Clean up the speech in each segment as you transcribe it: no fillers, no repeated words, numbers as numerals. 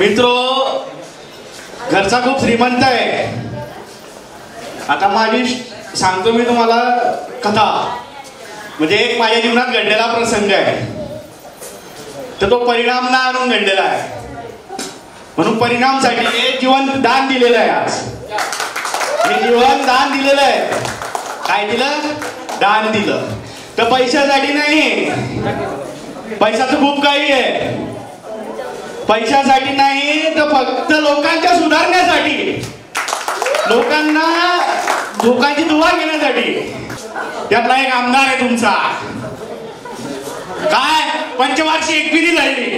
मित्रो, घरचा खूप श्रीमंत आहे. आता माझी सांगतो मी तुम्हाला कथा, म्हणजे एक माझ्या जीवनात घडलेला प्रसंग आहे. तर तो परिणाम ना आणून घडलेला आहे, म्हणून परिणामसाठी जीवन दान दिलेलं आहे. आज मी जीवन दान दिलेलं आहे. काय दिलं? दान दिलं. तर पैशासाठी नाही, पैशाचं खूप काही आहे. पैशासाठी नाही, तर फक्त लोकांच्या सुधारण्यासाठी, लोकांची दुवा घेण्यासाठी. त्यातला एक आमदार आहे तुमचा. काय पंचवार्षिक एकविधी लढली,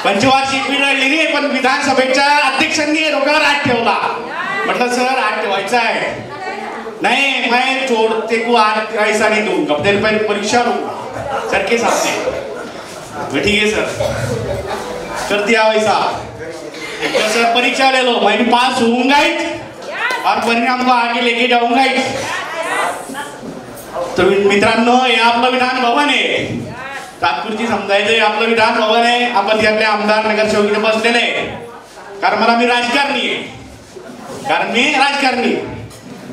पंचवार्षिक एकविधी लढली नाही, पण विधानसभेच्या अध्यक्षांनी डोक्यावर हात ठेवला. म्हटलं सर हात ठेवायचा आहे. नहीं, मैं छोड़ते को आज ऐसा नहीं दूंगा, तेरे पर परीक्षा लूंगा सर के सामने. ठीक है सर, कर दिया वैसा. तो सर परीक्षा ले लो, मैं भी पास होऊंगा ही और परिणाम को आगे लेके जाऊंगा ही. तो मित्रांनो, हे आपलं विधान भवन आहे. तात्पुरती समजायचं आपलं विधान भवन आहे. आपण त्यातले आमदार नगरसेवक इथे बसलेले आहे. कारण मी राजकारणी आहे.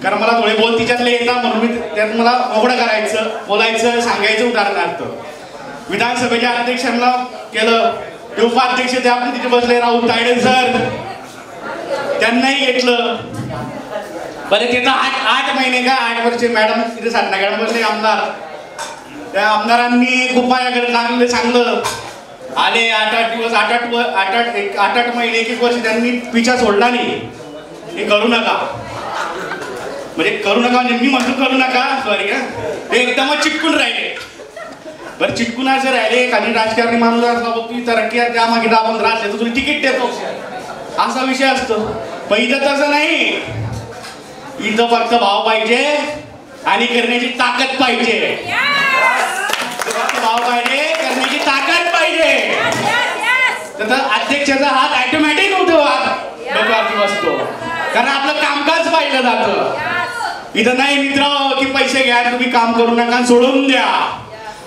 कारण मला थोडे बोल तिच्यातले येतात, म्हणून मी त्यात मला मोकळं करायचं, बोलायचं, सांगायचं. उदाहरणार्थ विधानसभेच्या अध्यक्षांना केलं, ते उपाध्यक्ष ते आपले तिथे बसले राहुल तायडे सर, त्यांनाही घेतलं. बरे त्याचा 8 महिने का 8 वर्षे मॅडम तिथे साधनाकडे बसले आमदार. त्या आमदारांनी खूप माझ्याकडे चांगलं आले. 8 दिवस 8 महिने 1 वर्ष त्यांनी पिछा सोडला नाही. हे करू नका, म्हणजे मी म्हणतो करू नका, सॉरी का, ते एकदमच चिटकून राहिले. बरं चिटकून असं राहिले. खाली राजकारणी माणूस असला बघ, तू तरक्की त्यामागे आपण राहते, तुला तिकीट देतो, असा विषय असतो. पण इथं तसं नाही. इथं फक्त भाव पाहिजे आणि करण्याची ताकद पाहिजे. भाव पाहिजे, करण्याची ताकद पाहिजे. तर अध्यक्षाचा हात ऑटोमॅटिक होतो, डोक्यावरती बसतो, कारण आपलं कामकाज पाहिलं जातं. इथं नाही मित्र की पैसे घ्या, तुम्ही काम करू नका, सोडून द्या,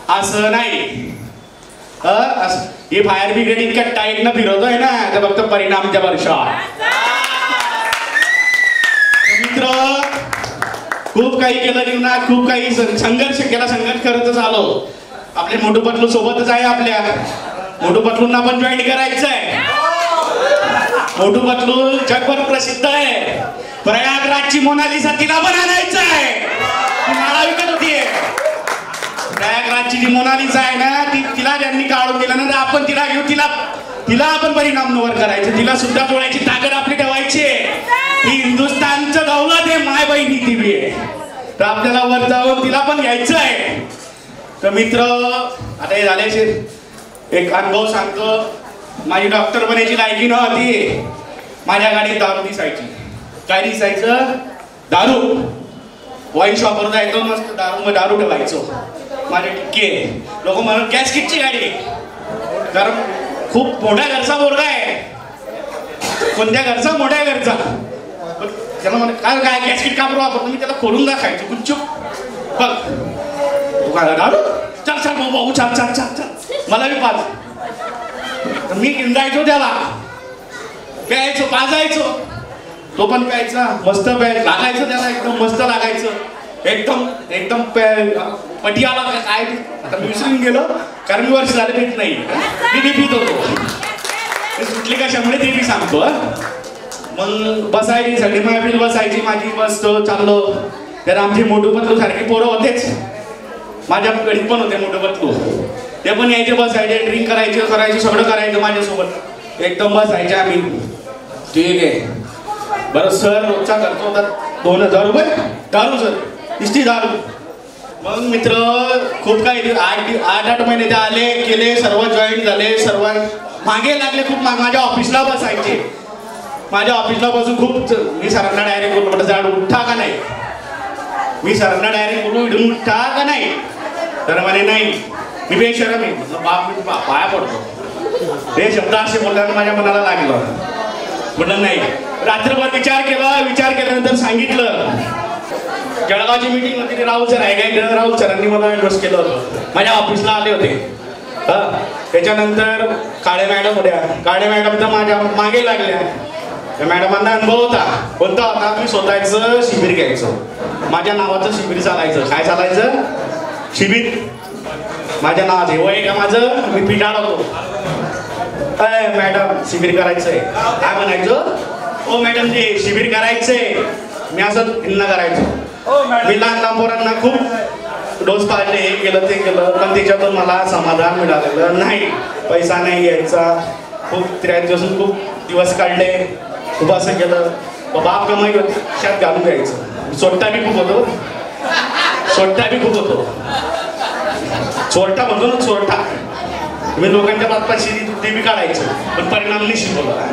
असं नाही. हे फायर ब्रिगेड इतक्या टाईट न फिरवतोय ना, तर फक्त परिणामच्या वर्षात. मित्र, खूप काही केलं जीवनात, खूप काही संघर्ष केला, संघर्ष करतच आलो. आपले मोठू पतलू सोबतच आहे. आपल्या मोठू पतलूंना पण जॉईन करायचं आहे. मोठू पतलू जगभर प्रसिद्ध आहे. प्रयागराजची मोनालिसा तिला पण आणायचं आहे. ती माळा विकत होतीये. प्रयागराजची जी मोनालिसा आहे ना, तिला ज्यांनी काढून दिलं ना, आपण तिला घेऊ. तिला आपण परिणाम नवर करायचं. तिला सुद्धा जोडायची ताकद आपली ठेवायची. ही हिंदुस्थानचं दौलत आहे, माय बहिणी ती बी आहे. तर आपल्याला वर जाऊन तिला पण घ्यायचं आहे. तर मित्र, आता हे झाल्याचे एक अनुभव सांगतो. माझी डॉक्टर बनायची लायकी नव्हती. माझ्या गाडीत दारू दिसायची. काय दिसायचं? दारू. वाईन शॉपवर जायचो, मस्त दारू ठेवायचो. माझे टिक्के लोक म्हणून गॅसकिटची गाडी, कारण खूप मोठ्या घरचा बोरगा आहे. कोणत्या घरचा? मोठ्या घरचा. त्याला म्हणे काय गॅसकिट का वापरतो? मी त्याला खोलून दाखायचो. गुपचूप बघ, तू काय दारू? चल भाऊ, चल मला बी पाच. मी किंदायचो त्याला, प्यायचो, पाजायचो. तो पण प्यायचा, मस्त लागायचं त्याला, एकदम मस्त लागायचं. एकदम पटियाला काय, आता मी विसरून गेलो, कारण मी वर्ष झाले पित नाही. मी पित होतो. सुटली कशामुळे ते मी सांगतो. मग बसायची, सगळी महफिल बसायची माझी. बसतो, चाललो. तर आमचे मोठू पतलू सारखे पोरं होतेच. माझ्या गडीत पण होते मोठू पतलू. ते पण यायचे, बसायचे, ड्रिंक करायचे, सगळं करायचं माझ्यासोबत. एकदम बसायचे आम्ही. ठीक आहे बरं सर, रोजचा करतो तर 2000 रुपये दारू सर, नुसती दारू. मग मित्र, खूप काही 8 महिने ते आले केले, सर्व जॉईन झाले, सर्व मागे लागले. खूप माझ्या ऑफिसला बसायचे. माझ्या ऑफिसला बसून खूप मी सरांना डायरेक्ट बोललो, म्हटलं झाड उठा का नाही? मी सरांना डायरेक्ट बोलू, इडून उठा का नाही? तर म्हणे नाही, मी बेशरम आहे. म्हटलं बाप, मी पाया पडतो. हे शब्द असे बोलल्यानं माझ्या मनाला लागलं. म्हटलं नाही. रात्रभर विचार केल्यानंतर सांगितलं. जळगावची मीटिंग होती, राहुल सर आहे काय? राहुल सरांनी मला इन्व्हेस्ट केलं होतं. माझ्या ऑफिसला आले होते. त्याच्यानंतर काळे मॅडम होत्या. काळे मॅडम तर माझ्या मागे लागल्या. त्या मॅडमांना अनुभव होता. कोणता होता? मी स्वतःचं शिबिर घ्यायचो. माझ्या नावाचं शिबिर चालायचं. काय चालायचं? शिबिर माझ्या नावाचे. वय का माझं? मी पिटाळ होतो. मॅडम शिबिर करायचंय. काय म्हणायचं? ओ मॅडम जी शिबिर करायचंय. मी असं हिंना करायचो. मी लहान लहान पोरांना खूप डोस पाडले, हे केलं ते केलं, पण त्याच्यातून मला समाधान मिळालेलं नाही. पैसा नाही यायचा. खूप त्याच्यापासून खूप दिवस काढले. खूप असं केलं. बाप कमाई शात घालून घ्यायचं. चोट्टा बी खूप होतो. चोट्टा बी खूप होतो. चोरटा म्हणतो ना, चोरटा. मी लोकांच्या बापाशी ते बी काढायचं, पण परिणाम नाही शिकवला.